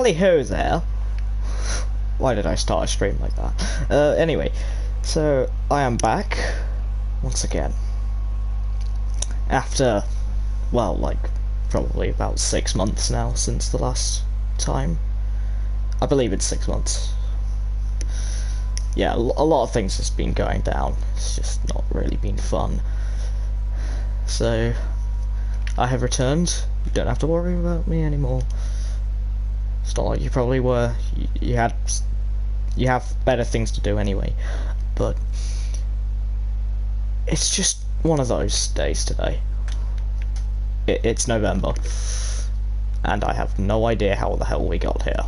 Who there? Why did I start a stream like that? Anyway, so I am back once again. After, well, like, probably about 6 months now since the last time. I believe it's 6 months. Yeah, a lot of things has been going down. It's just not really been fun. So, I have returned. You don't have to worry about me anymore. It's not like you probably were. You have better things to do anyway. But it's just one of those days today. It's November, and I have no idea how the hell we got here.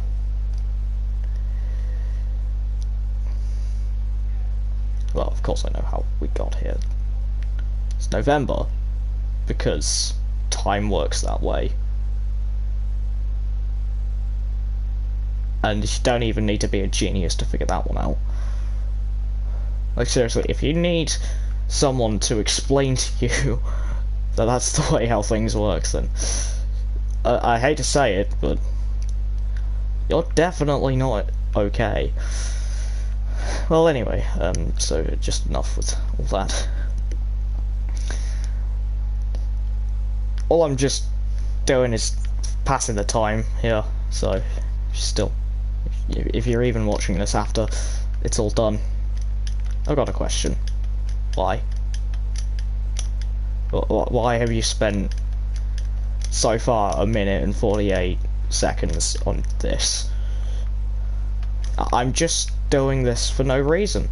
Well, of course I know how we got here. It's November because time works that way. And you don't even need to be a genius to figure that one out. Like, seriously, if you need someone to explain to you that that's the way how things work, then I hate to say it, but you're definitely not okay. Well, anyway, so just enough with all that. All I'm just doing is passing the time here, so if you're even watching this after it's all done, I've got a question. Why? Why have you spent so far 1 minute and 48 seconds on this? I'm just doing this for no reason.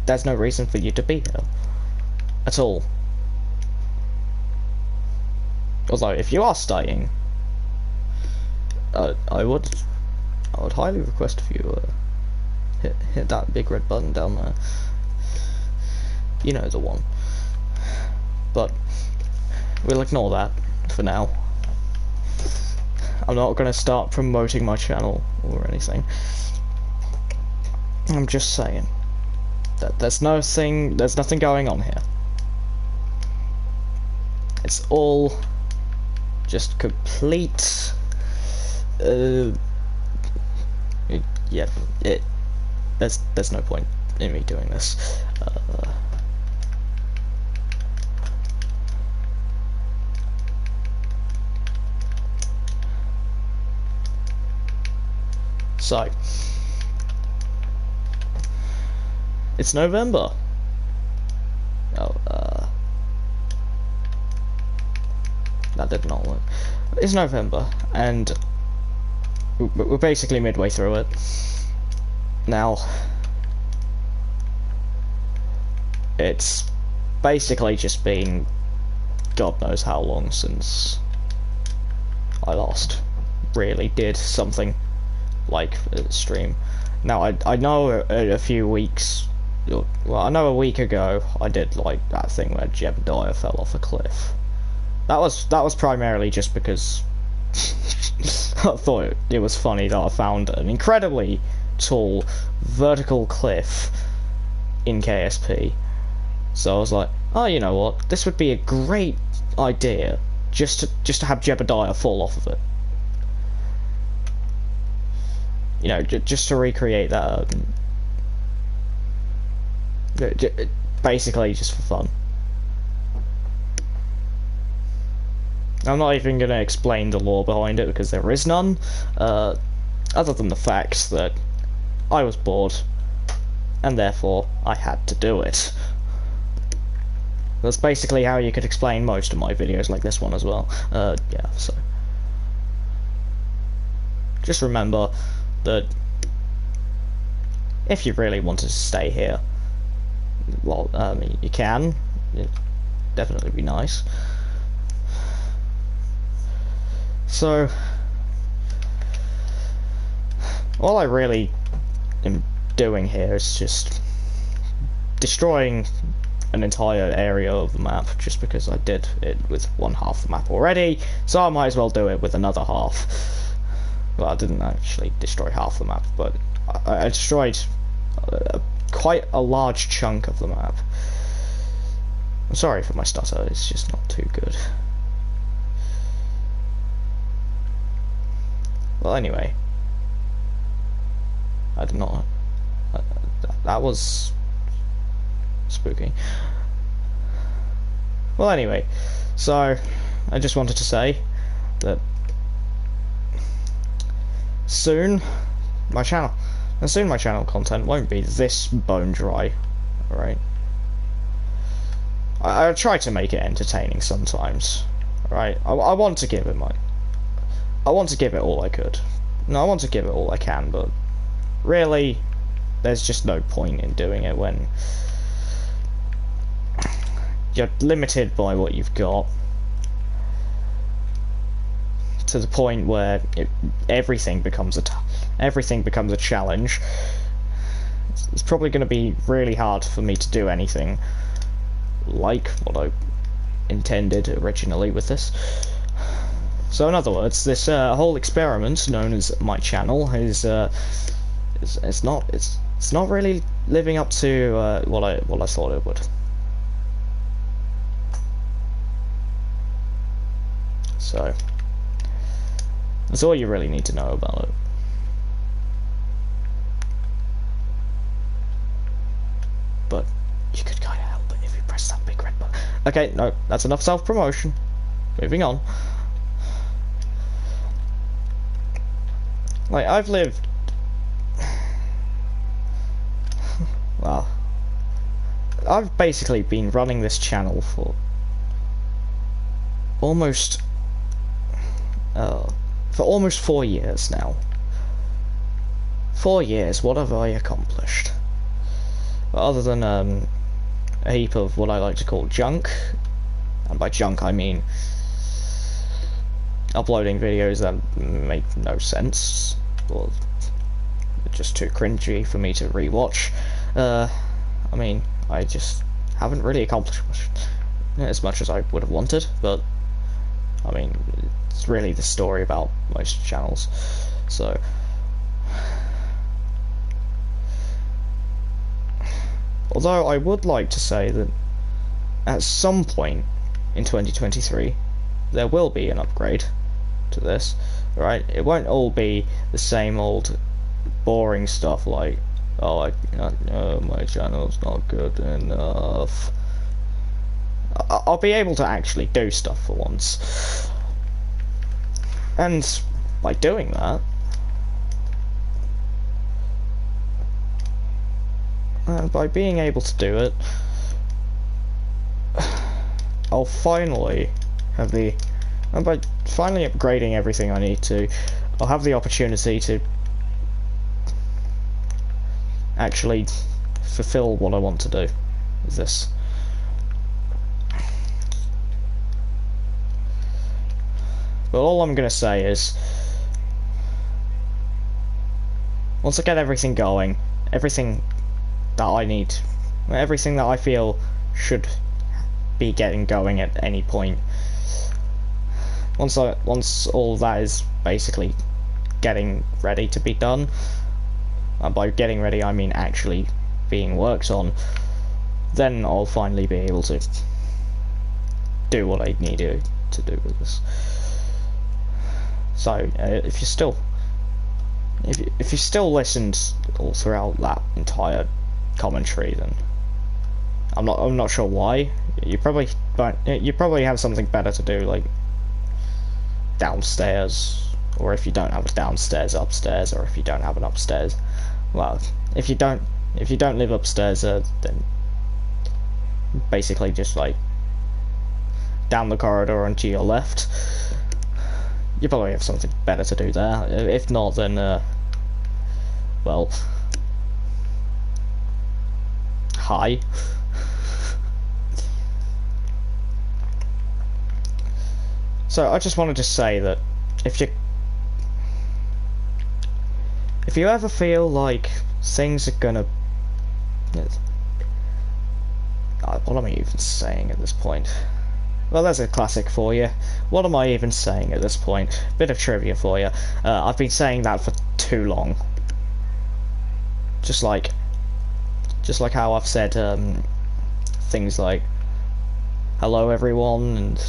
There's no reason for you to be here at all. Although, if you are staying, I would highly request if you hit that big red button down there. You know the one. But we'll ignore that for now. I'm not going to start promoting my channel or anything. I'm just saying that there's nothing going on here. It's all just complete. Yeah, there's no point in me doing this. So, it's November. Oh, that did not work. It's November, and we're basically midway through it. Now, it's basically just been God knows how long since I last really did something like a stream. Now, I know a few weeks, well, I know a week ago I did like that thing where Jebediah fell off a cliff. That was primarily just because I thought it was funny that I found an incredibly tall vertical cliff in KSP. So I was like, oh, you know what? This would be a great idea just to have Jebediah fall off of it. You know, just to recreate that. Basically, just for fun. I'm not even going to explain the lore behind it because there is none, other than the fact that I was bored, and therefore I had to do it. That's basically how you could explain most of my videos, like this one as well. Yeah, so just remember that if you really wanted to stay here, well, you can. It'd definitely be nice. So, all I really am doing here is just destroying an entire area of the map, just because I did it with one half the map already, so I might as well do it with another half. Well, I didn't actually destroy half the map, but I destroyed quite a large chunk of the map. I'm sorry for my stutter, it's just not too good. Well, anyway, I did not. That was spooky. Well, anyway, so I just wanted to say that soon my channel content won't be this bone dry. Alright, I try to make it entertaining sometimes. Alright, I want to give it I want to give it all I could. No, I want to give it all I can, but really there's just no point in doing it when you're limited by what you've got, to the point where everything becomes a challenge. It's probably going to be really hard for me to do anything like what I intended originally with this. So in other words, this whole experiment known as my channel is it's not really living up to what I thought it would. So that's all you really need to know about it. But you could kind of help it if you press that big red button. Okay, no, that's enough self-promotion. Moving on. Like, I've lived... well, I've basically been running this channel for almost 4 years now. 4 years, what have I accomplished? Well, other than a heap of what I like to call junk, and by junk I mean uploading videos that make no sense, or just too cringy for me to rewatch. I mean, I just haven't really accomplished as much as I would have wanted, but I mean, it's really the story about most channels. So although I would like to say that at some point in 2023 there will be an upgrade to this, right? It won't all be the same old boring stuff like, oh, my channel's not good enough. I'll be able to actually do stuff for once, and by doing that, by being able to do it, I'll finally have the, and by finally upgrading everything I need to, I'll have the opportunity to actually fulfill what I want to do with this. But all I'm going to say is, once I get everything going, everything that I need, everything that I feel should be getting going at any point, once all that is basically getting ready to be done, and by getting ready I mean actually being worked on, then I'll finally be able to do what I need to do with this. So if you still listened all throughout that entire commentary, then I'm not sure why. You probably have something better to do, like downstairs, or if you don't have a downstairs, upstairs, or if you don't have an upstairs, well, if you don't live upstairs, then basically just like down the corridor and to your left. You probably have something better to do there. If not, then well, hi. So I just wanted to say that if you ever feel like things are gonna, what am I even saying at this point? Well, there's a classic for you. What am I even saying at this point? Bit of trivia for you. I've been saying that for too long. Just like how I've said things like hello everyone and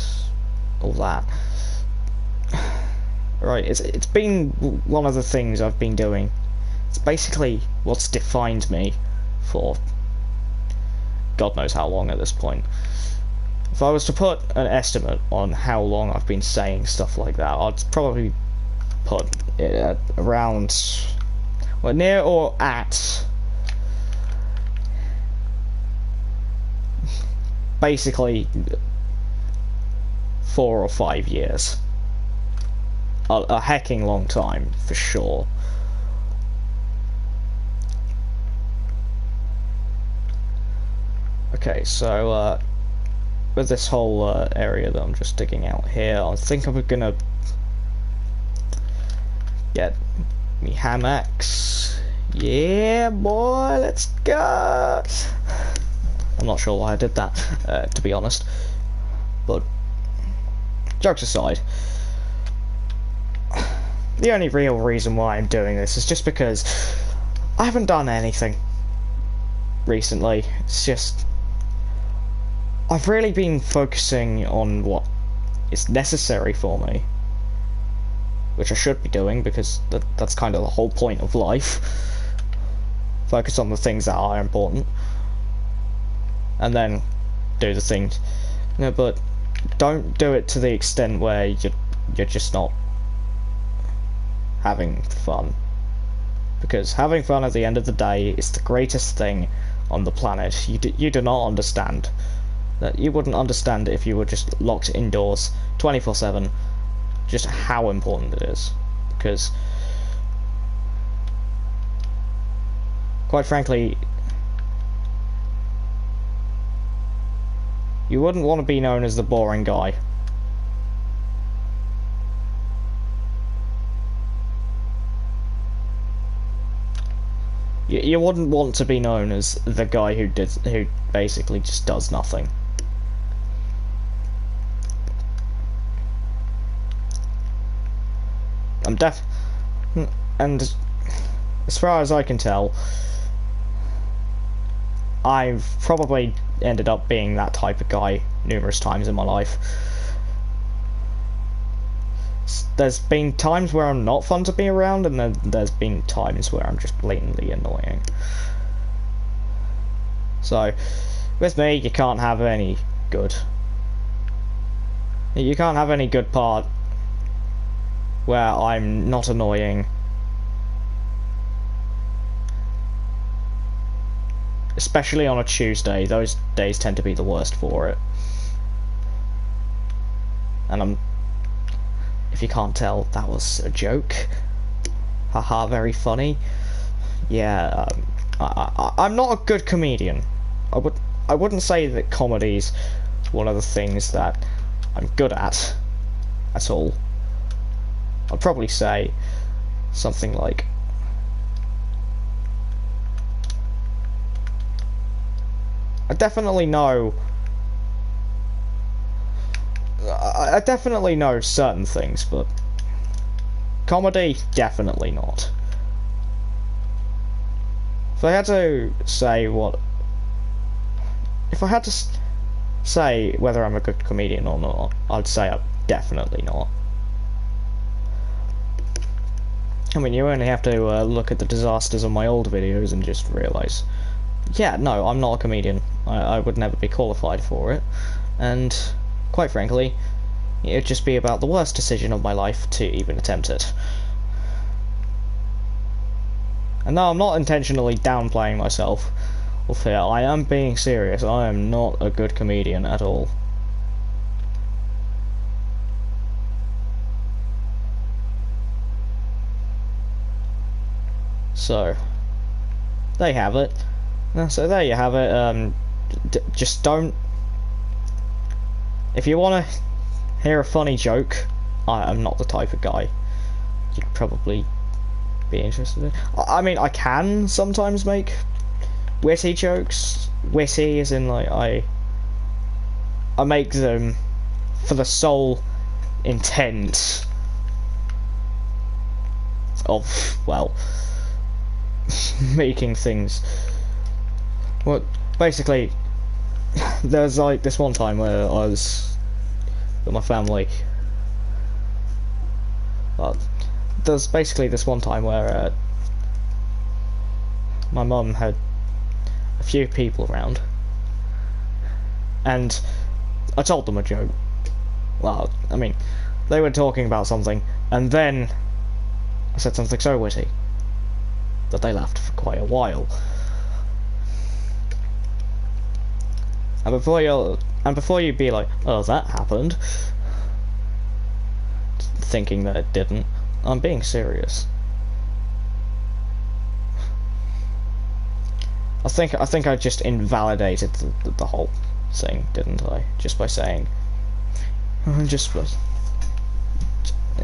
all that. Right, it's been one of the things I've been doing. It's basically what's defined me for God knows how long at this point. If I was to put an estimate on how long I've been saying stuff like that, I'd probably put it at around, well, near or at basically 4 or 5 years. A hecking long time, for sure. Okay, so with this whole area that I'm just digging out here, I think I'm gonna get me hammocks. Yeah, boy, let's go. I'm not sure why I did that, to be honest. But jokes aside, the only real reason why I'm doing this is just because I haven't done anything recently. It's just I've really been focusing on what is necessary for me, which I should be doing because that's kind of the whole point of life. Focus on the things that are important, and then do the things. No, but don't do it to the extent where you're just not having fun. Because having fun at the end of the day is the greatest thing on the planet. You do not understand. That you wouldn't understand if you were just locked indoors 24/7, just how important it is. Because quite frankly, you wouldn't want to be known as the boring guy. You wouldn't want to be known as the guy who basically just does nothing. And as far as I can tell, I've probably ended up being that type of guy numerous times in my life. There's been times where I'm not fun to be around, and then there's been times where I'm just blatantly annoying. So, with me, you can't have any good. You can't have any good part where I'm not annoying. Especially on a Tuesday, those days tend to be the worst for it. And if you can't tell, that was a joke. Haha, very funny. Yeah, I'm not a good comedian. I wouldn't say that comedy's one of the things that I'm good at all. I'd probably say something like I definitely know certain things, but comedy, definitely not. If I had to say say whether I'm a good comedian or not, I'd say I'm definitely not. I mean, you only have to look at the disasters of my old videos and just realise, yeah, no, I'm not a comedian. I would never be qualified for it. And, quite frankly, it'd just be about the worst decision of my life to even attempt it. And no, I'm not intentionally downplaying myself or fear. I am being serious. I am not a good comedian at all. So, there you have it. So there you have it. Just don't. If you want to hear a funny joke, I am not the type of guy you'd probably be interested in. I mean, I can sometimes make witty jokes. Witty as in, like, I make them for the sole intent of, well, making things. Well, basically, there's like this one time where I was with my family, But there's basically this one time where my mum had a few people around, and I told them a joke. Well, I mean, they were talking about something, and then I said something so witty that they laughed for quite a while. And before you be like, oh, that happened, thinking that it didn't, I'm being serious. I think I just invalidated the whole thing, didn't I? Just by saying,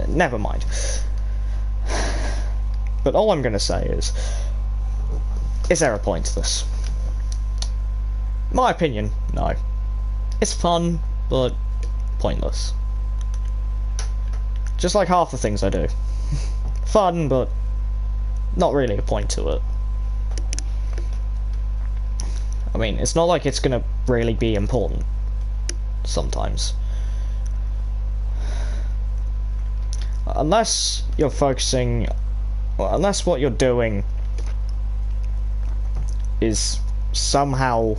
never mind. But all I'm gonna say is there a point to this? My opinion, no. It's fun, but pointless. Just like half the things I do. Fun, but not really a point to it. I mean, it's not like it's gonna really be important sometimes. Unless you're focusing, well, unless what you're doing is somehow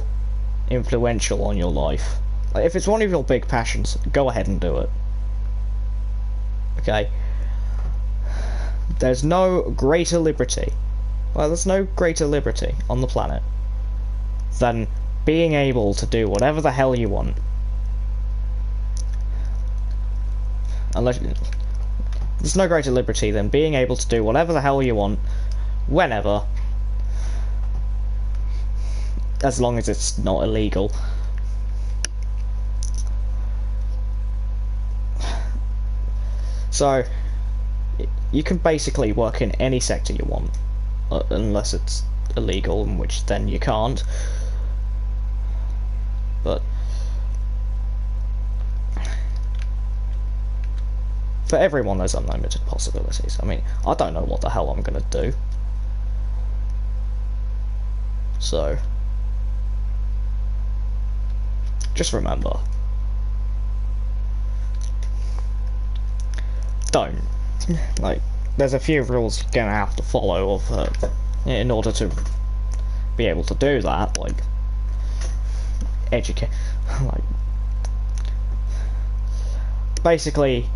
influential on your life. Like, if it's one of your big passions, go ahead and do it. Okay? There's no greater liberty. Well, there's no greater liberty on the planet than being able to do whatever the hell you want. Unless there's no greater liberty than being able to do whatever the hell you want, whenever, as long as it's not illegal. So you can basically work in any sector you want, unless it's illegal, in which then you can't. But for everyone there's unlimited possibilities. I mean, I don't know what the hell I'm gonna do. So just remember, don't. Like, there's a few rules you're gonna have to follow in order to be able to do that, like educate, like basically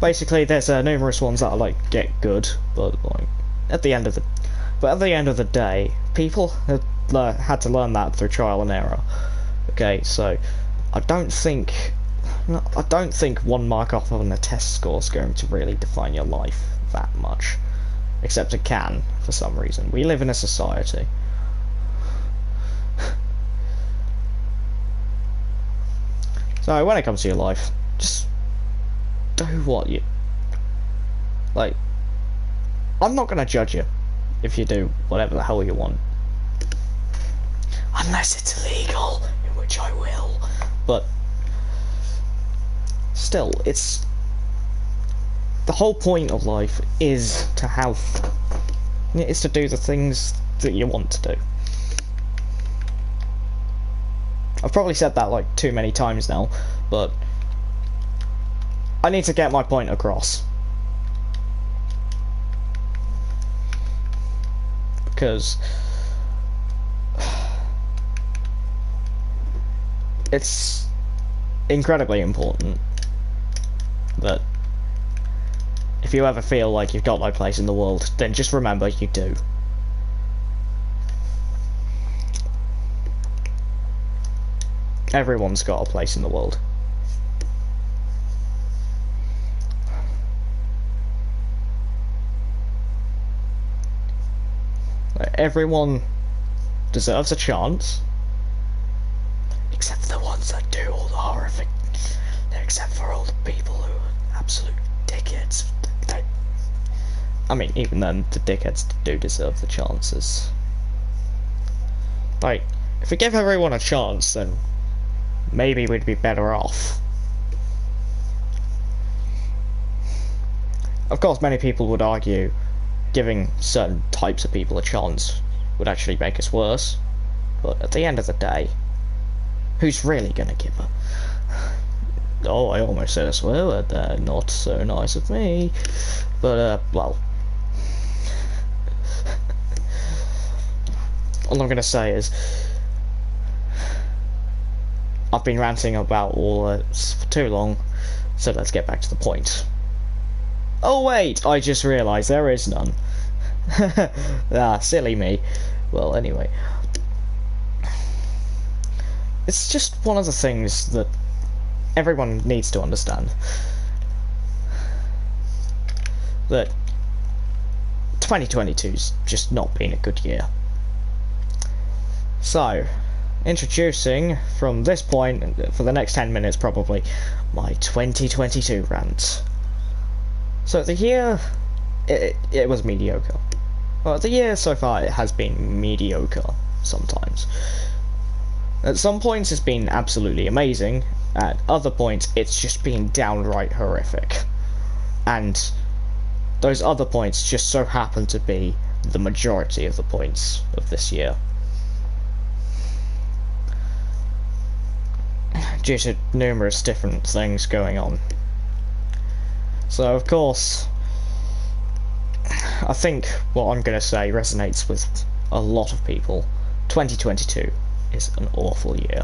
basically there's numerous ones that are like get good, but like at the end of the day, people had to learn that through trial and error. Okay, so I don't think one mark off on a test score is going to really define your life that much, except it can for some reason. We live in a society. So when it comes to your life, just do what you like. I'm not gonna judge you if you do whatever the hell you want, unless it's illegal, in which I will. But still, it's the whole point of life is to do the things that you want to do. I've probably said that like too many times now, but I need to get my point across. Because it's incredibly important that if you ever feel like you've got no place in the world, then just remember you do. Everyone's got a place in the world. Everyone deserves a chance, except for the ones that do all the horrific, except for all the people who are absolute dickheads. I mean, even then, the dickheads do deserve the chances. Like, if we give everyone a chance, then maybe we'd be better off. Of course, many people would argue giving certain types of people a chance would actually make us worse, but at the end of the day, who's really gonna give a Oh, I almost said a swear word there. Not so nice of me. But, well. All I'm going to say is, I've been ranting about all this for too long, so let's get back to the point. Oh wait, I just realised there is none. Ah, silly me. Well, anyway. It's just one of the things that everyone needs to understand. That 2022's just not been a good year. So, introducing, from this point, for the next 10 minutes probably, my 2022 rant. So the year, it was mediocre. Well, the year so far, it has been mediocre, sometimes. At some points it's been absolutely amazing, at other points it's just been downright horrific. And those other points just so happen to be the majority of the points of this year. Due to numerous different things going on. So of course, I think what I'm going to say resonates with a lot of people. 2022 is an awful year.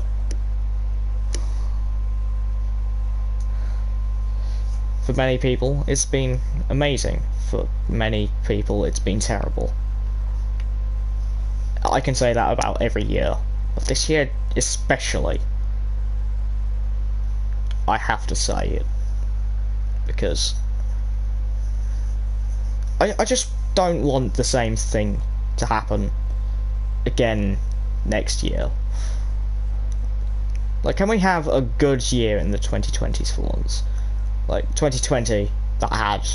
For many people, it's been amazing. For many people, it's been terrible. I can say that about every year, but this year especially, I have to say it, because I just don't want the same thing to happen again next year. Like, can we have a good year in the 2020s for once? Like 2020, that had,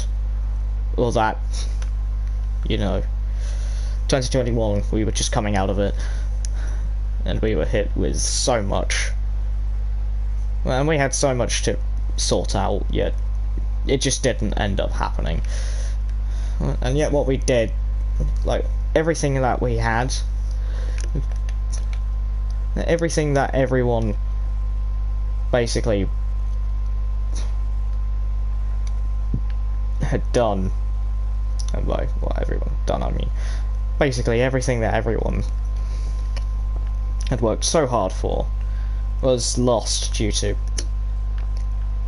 or that, you know, 2021, we were just coming out of it, and we were hit with so much. And we had so much to sort out, yet it just didn't end up happening. And yet what we did, like, everything that we had, everything that everyone basically had done, and by what everyone done I mean basically everything that everyone had worked so hard for was lost due to,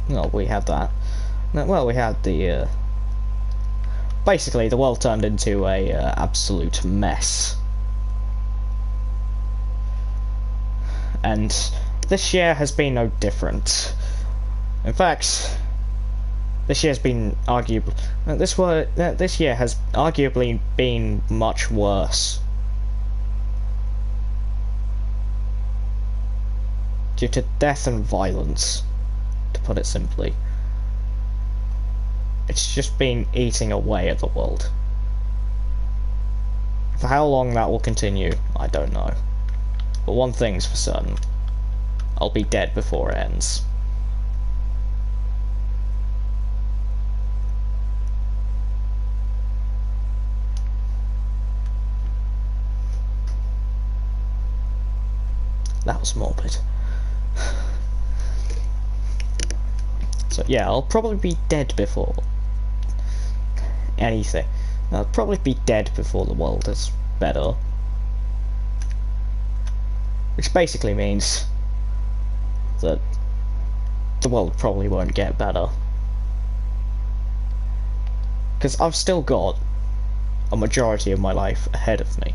well, we had that. Well, we had the, basically the world turned into a absolute mess. And this year has been no different. In fact, this year's been arguably, this year has arguably been much worse. Due to death and violence, to put it simply. It's just been eating away at the world. For how long that will continue, I don't know. But one thing's for certain. I'll be dead before it ends. That was morbid. So yeah, I'll probably be dead before anything. I'll probably be dead before the world is better. Which basically means that the world probably won't get better. Because I've still got a majority of my life ahead of me.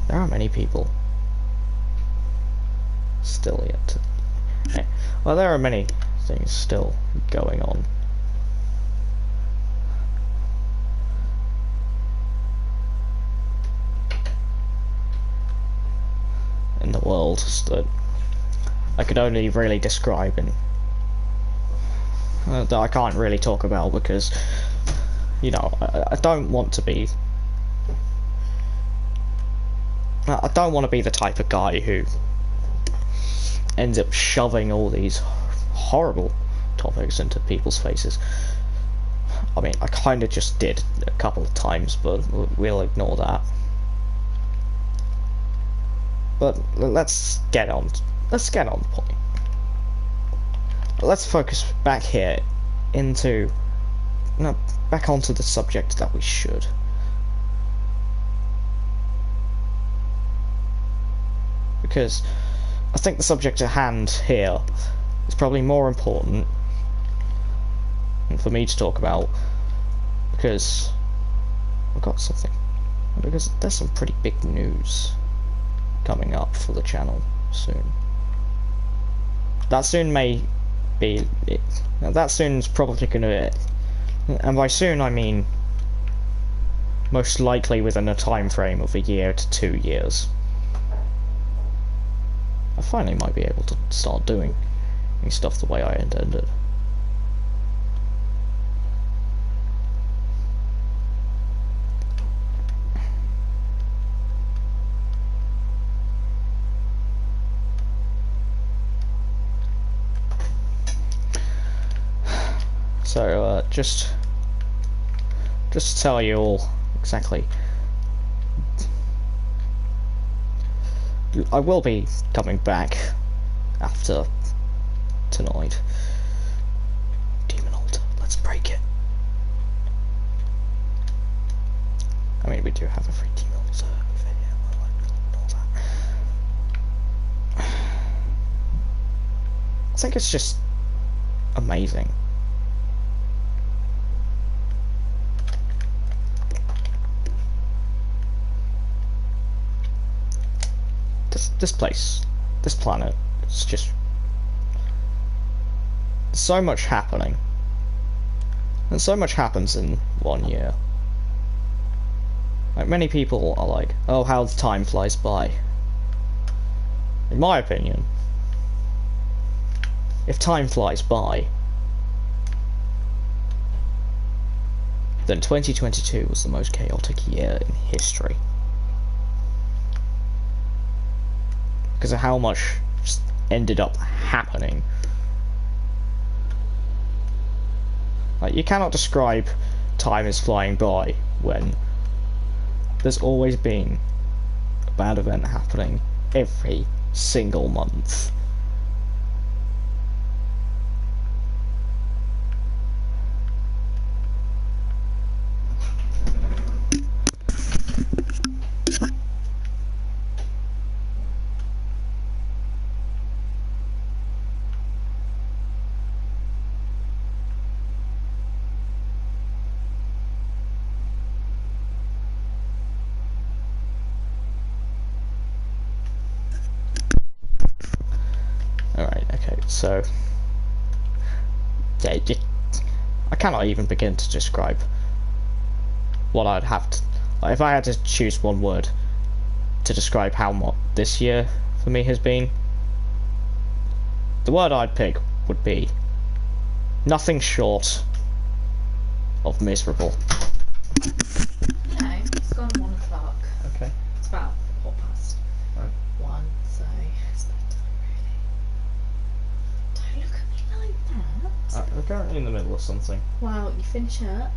There are many people still yet to... Well, there are many things still going on. In the world that I could only really describe in... that I can't really talk about because, you know, I don't want to be... I don't want to be the type of guy who ends up shoving all these horrible topics into people's faces. I mean, I kind of just did a couple of times, but we'll ignore that. But let's get on. Let's get on the point. Let's focus back here into no, back onto the subject that we should. Because I think the subject at hand here is probably more important for me to talk about, because I've got something. Because there's some pretty big news coming up for the channel soon. That soon may be it. That soon's probably gonna, and by soon I mean most likely within a time frame of a year to 2 years. I finally might be able to start doing stuff the way I intended. So, just to tell you all exactly, I will be coming back after tonight. Demon altar, let's break it. I mean, we do have a free demon altar over here, and all that. I think it's just amazing. This place, this planet, it's just so much happening, and so much happens in 1 year. Like, many people are like, oh, how the time flies by. In my opinion, if time flies by, then 2022 was the most chaotic year in history. Because of how much just ended up happening. Like, you cannot describe time as flying by when there's always been a bad event happening every single month. Alright, okay, so yeah, I cannot even begin to describe what I'd have to, like, if I had to choose one word to describe how this year for me has been, the word I'd pick would be nothing short of miserable. No, it's gone 1 o'clock. Okay. It's about 1:15. So it's bedtime, really. Don't look at me like that. We're currently in the middle of something. Well, you finish up.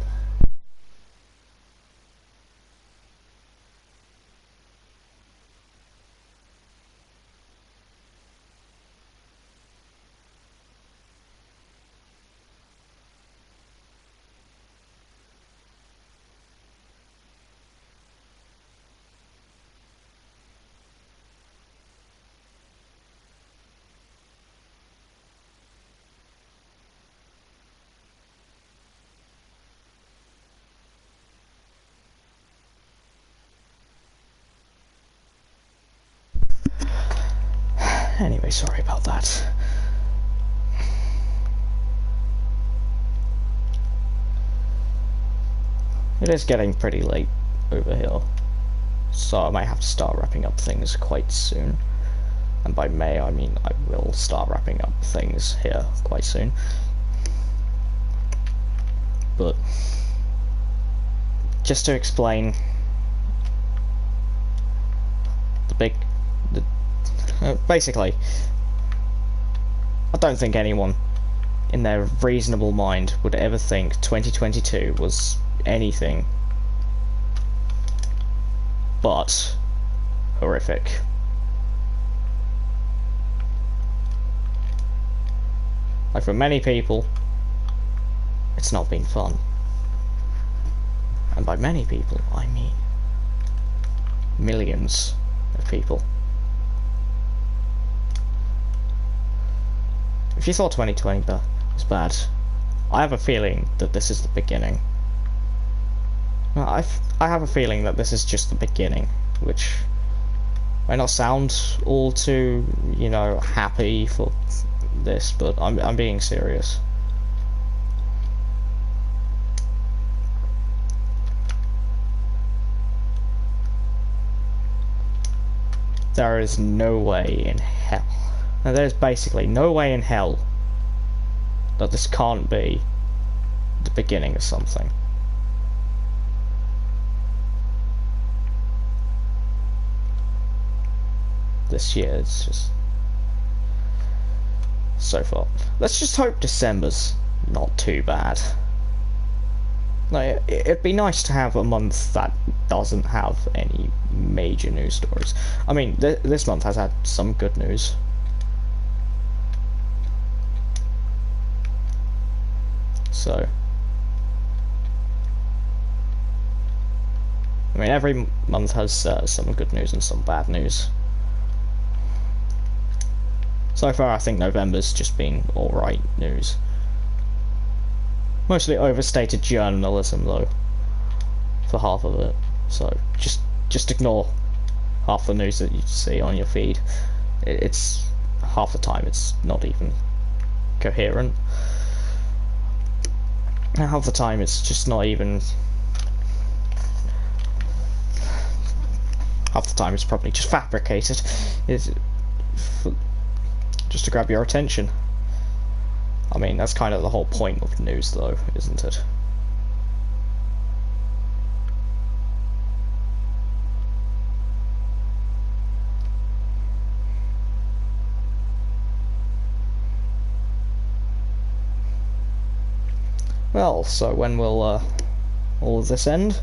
Anyway, sorry about that. It is getting pretty late over here, so I might have to start wrapping up things quite soon. And by May, I mean I will start wrapping up things here quite soon. But just to explain basically, I don't think anyone in their reasonable mind would ever think 2022 was anything but horrific. Like, for many people, it's not been fun. And by many people, I mean millions of people. If you thought 2020 was bad, I have a feeling that this is the beginning. I have a feeling that this is just the beginning, which may not sound all too, you know, happy for this, but I'm being serious. There is no way in hell. Now, there's basically no way in hell that this can't be the beginning of something. This year, it's just so far. Let's just hope December's not too bad. Like, it'd be nice to have a month that doesn't have any major news stories. I mean, this month has had some good news. So, I mean, every month has some good news and some bad news. So far, I think November's just been alright news. Mostly overstated journalism, though, for half of it. So just ignore half the news that you see on your feed. It's half the time it's not even coherent. And half the time it's just not even. Half the time it's probably just fabricated. It's just to grab your attention. I mean, that's kind of the whole point of the news, though, isn't it? Well, so when will all of this end?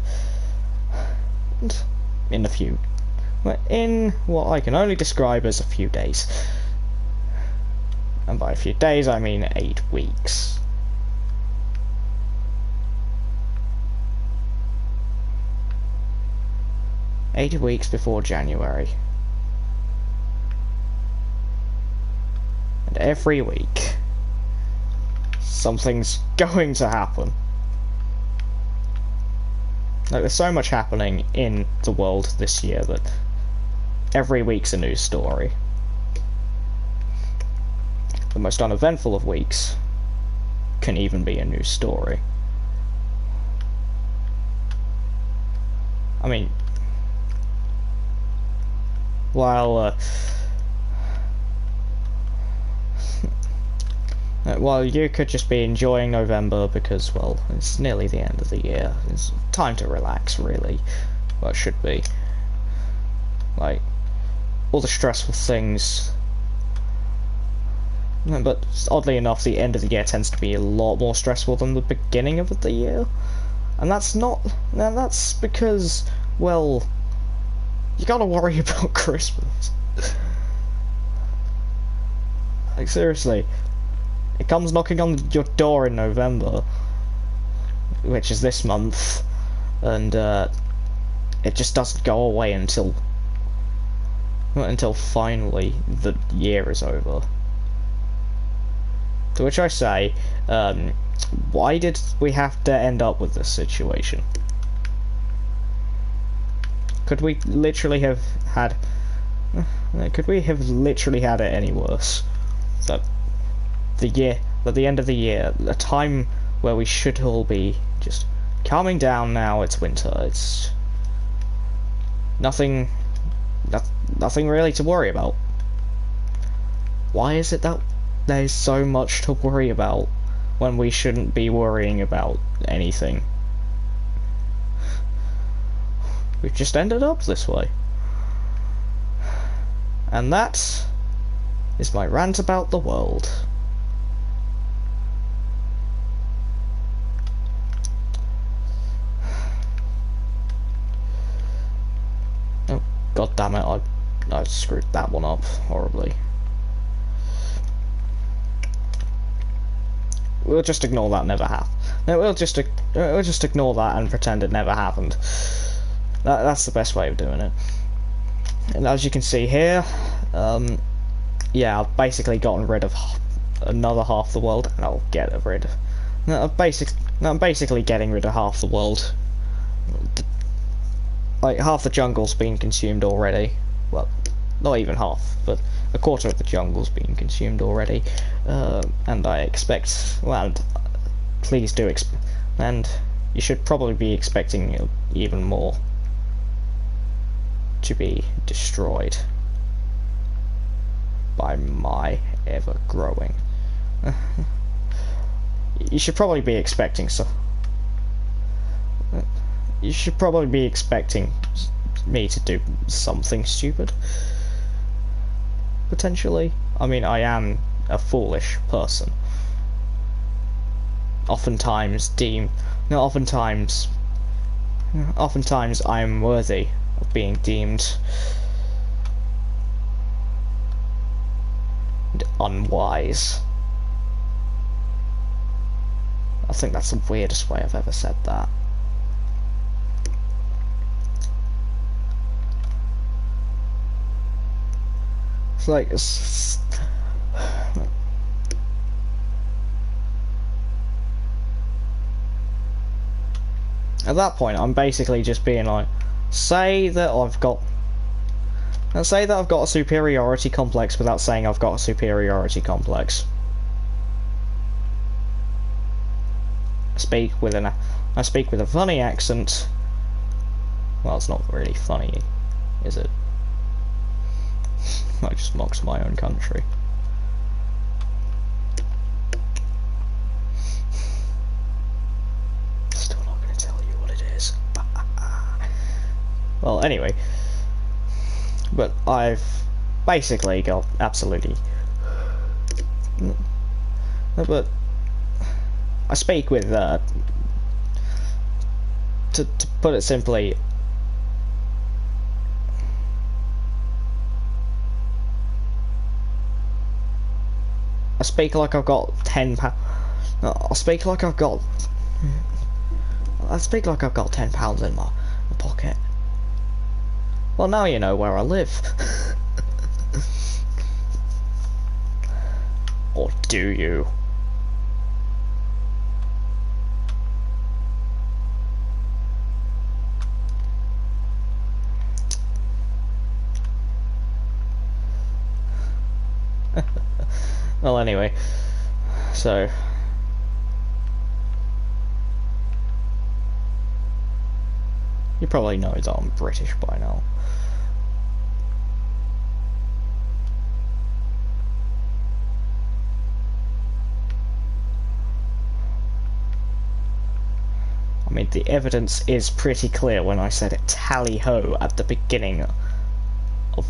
In a few. In what I can only describe as a few days. And by a few days, I mean 8 weeks. Eight weeks before January. And every week, something's going to happen. Like, there's so much happening in the world this year that every week's a news story. The most uneventful of weeks can even be a news story. I mean, while you could just be enjoying November because, well, it's nearly the end of the year. It's time to relax, really. Well, it should be. Like, all the stressful things. But oddly enough, the end of the year tends to be a lot more stressful than the beginning of the year. And that's not... Now, that's because, well, you gotta worry about Christmas. Like, seriously. It comes knocking on your door in November, which is this month, and it just doesn't go away until finally the year is over. To which I say, why did we have to end up with this situation? Could we literally have had it any worse? That at the end of the year, a time where we should all be just calming down now. It's winter. It's nothing really to worry about. Why is it that there's so much to worry about when we shouldn't be worrying about anything? We've just ended up this way. And that is my rant about the world. Oh, god damn it, I screwed that one up horribly. we'll just ignore that never happened. No, we'll just ignore that and pretend it never happened. That's the best way of doing it. And as you can see here, yeah, I've basically gotten rid of another half the world, and I'll get rid of. No, I'm basically getting rid of half the world. Like, half the jungle's been consumed already. Well, not even half, but a quarter of the jungle's been consumed already. And I expect, well, and please do and you should probably be expecting even more to be destroyed by my ever-growing. You should probably be expecting you should probably be expecting me to do something stupid. Potentially. I mean, I am a foolish person. Oftentimes I am worthy of being deemed unwise. I think that's the weirdest way I've ever said that. It's like at that point, I'm basically just being like, say that I've got a superiority complex without saying I've got a superiority complex. I speak with a funny accent. Well, it's not really funny, is it? I just mocked my own country. Still not going to tell you what it is. Well, anyway. But I've basically got absolutely... But I speak with... To put it simply... I speak like I've got £10. I speak like I've got £10 in my pocket. Well, now you know where I live. Or do you? Well, anyway, so you probably know that I'm British by now. I mean, the evidence is pretty clear when I said it tally-ho at the beginning of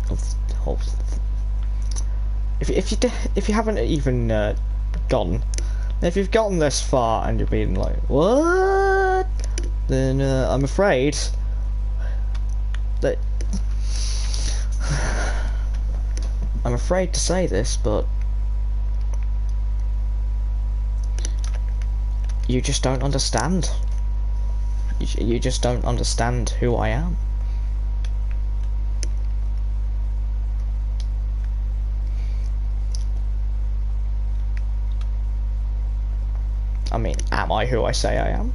the whole. If you haven't even gotten, if you've gotten this far and you've been like, what? Then I'm afraid that I'm afraid to say this, but you just don't understand. You just don't understand who I am. I mean, am I who I say I am?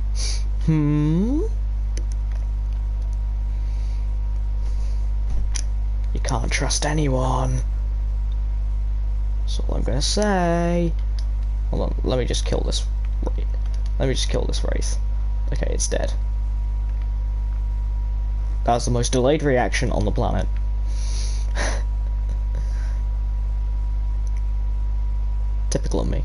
You can't trust anyone. That's all I'm gonna say. Hold on, let me just kill this. Let me just kill this wraith. Okay, it's dead. That was the most delayed reaction on the planet. Typical of me.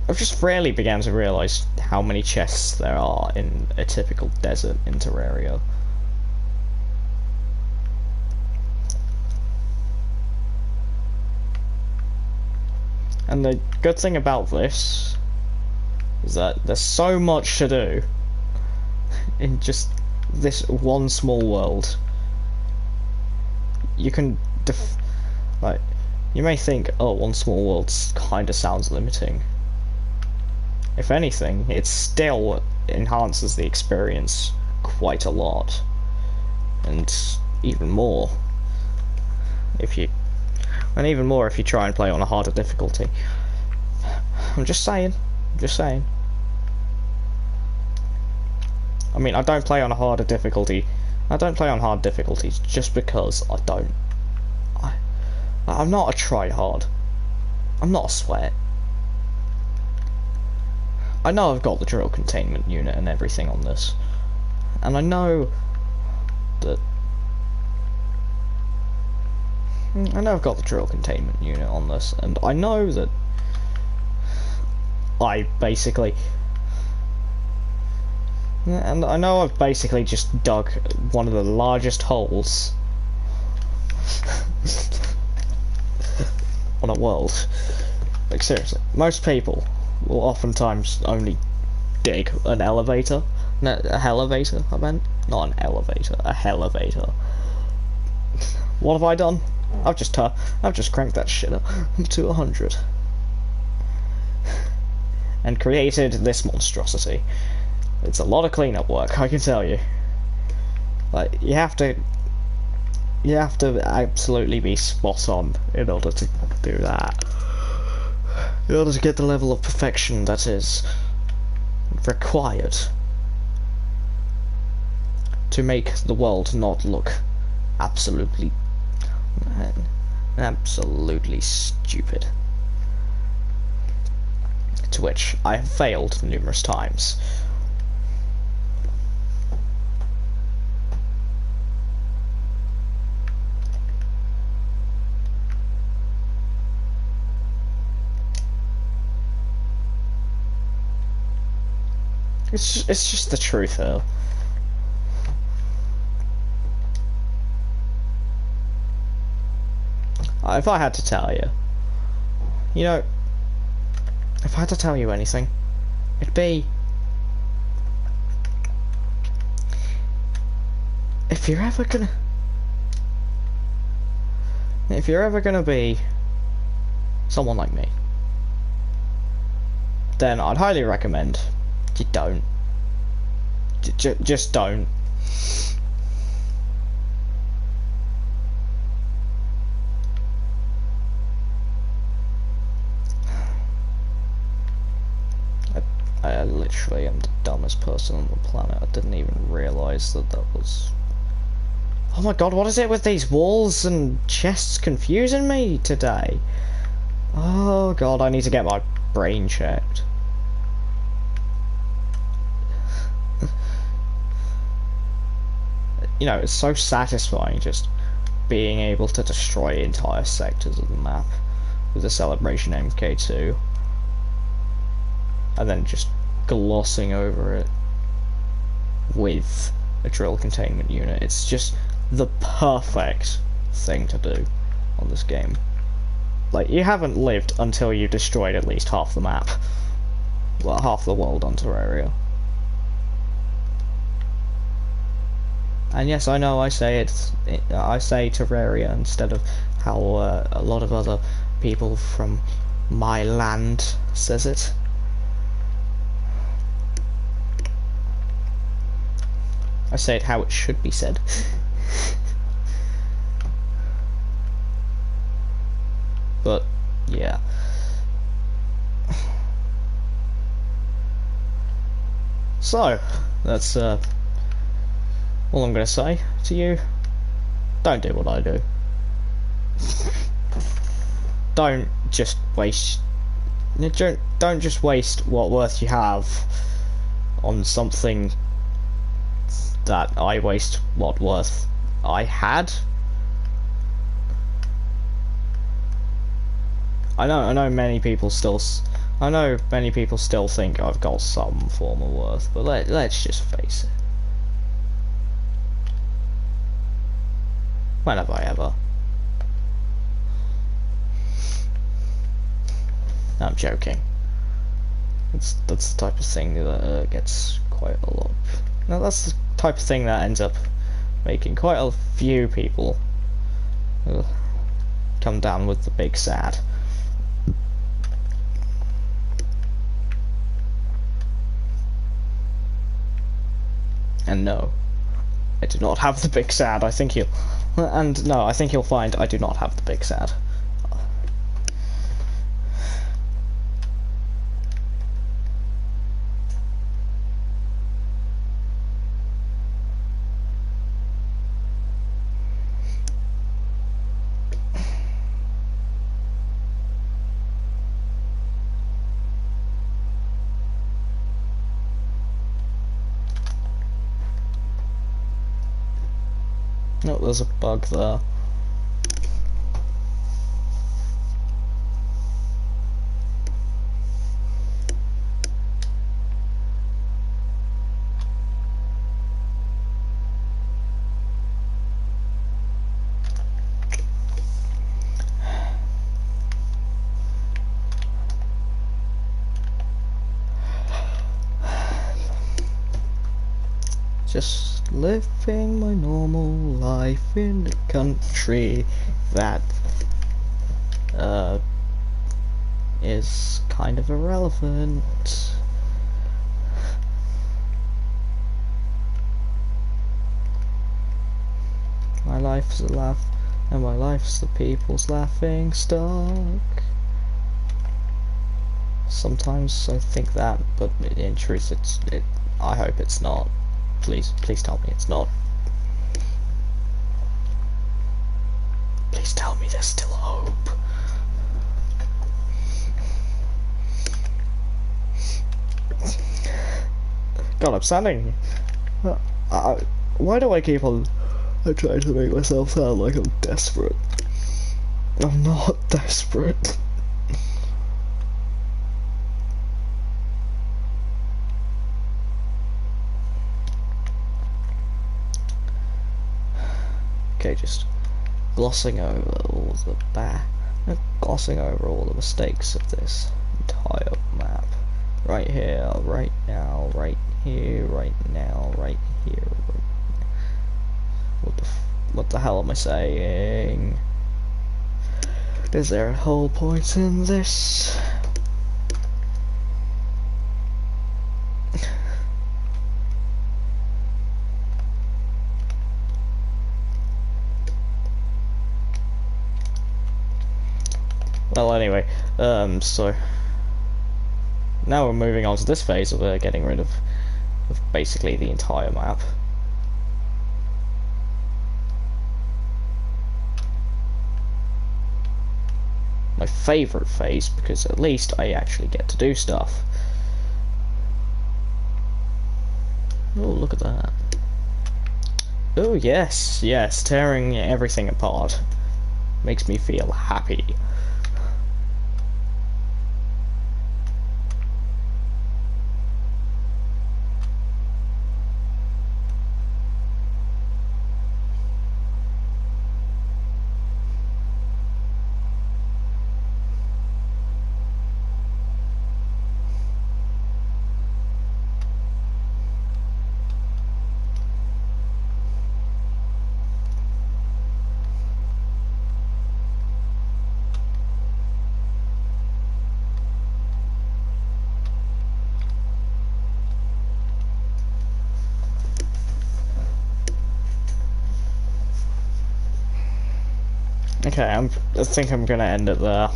I've just rarely began to realise how many chests there are in a typical desert in Terraria. And the good thing about this is that there's so much to do in just this one small world. You can You may think, oh, one small world kind of sounds limiting. If anything, it still enhances the experience quite a lot. And even more if you try and play on a harder difficulty. I'm just saying. I mean, I don't play on a harder difficulty. I don't play on hard difficulties just because I don't. I'm not a try-hard. I'm not a sweat. I know I've got the drill containment unit and everything on this. And I know that... I've got the drill containment unit on this, and I know that I've basically just dug one of the largest holes on a world. Like, seriously, most people will oftentimes only dig an elevator. No, a elevator, I meant. Not an elevator, a elevator. What have I done? I've just cranked that shit up to 100. And created this monstrosity. It's a lot of cleanup work, I can tell you. Like, you have to absolutely be spot on in order to do that. In order to get the level of perfection that is required to make the world not look absolutely stupid. To which I have failed numerous times. It's just the truth, though. If I had to tell you, if I had to tell you anything, it'd be, if you're ever gonna be someone like me, then I'd highly recommend you don't. Just don't. I literally am the dumbest person on the planet. I didn't even realise that was... Oh my god, what is it with these walls and chests confusing me today? Oh god, I need to get my brain checked. It's so satisfying just being able to destroy entire sectors of the map with the Celebration MK2. And then just glossing over it with a drill containment unit. It's just the perfect thing to do on this game. Like, you haven't lived until you've destroyed at least half the map. Well, half the world on Terraria. And yes, I know I say Terraria instead of how a lot of other people from my land says it. I say it how it should be said. But, yeah. So, that's all I'm gonna say to you. Don't do what I do. Don't just waste what worth you have on something that I waste what worth I had. I know many people still think I've got some form of worth, but let's just face it. When have I ever? No, I'm joking. That's the type of thing that gets quite a lot. Now that's the type of thing that ends up making quite a few people come down with the big sad. And no, I do not have the big sad. I think you'll... And no, I think you'll find I do not have the big sad. No, there's a bug there. Just living my normal life in a country that is kind of irrelevant. My life's a laugh, and my life's the people's laughing stock. Sometimes I think that, but in truth, I hope it's not. Please tell me it's not. Please tell me there's still hope. God, I'm standing here. Why do I keep on trying to make myself sound like I'm desperate? I'm not desperate. Okay, just glossing over all the mistakes of this entire map. Right here, right now, right here, right now, right here. What the hell am I saying? Is there a whole point in this? Well, anyway, so now we're moving on to this phase of getting rid of basically the entire map. My favourite phase, because at least I actually get to do stuff. Oh, look at that. Oh, yes, tearing everything apart makes me feel happy. Okay, I think I'm gonna end it there.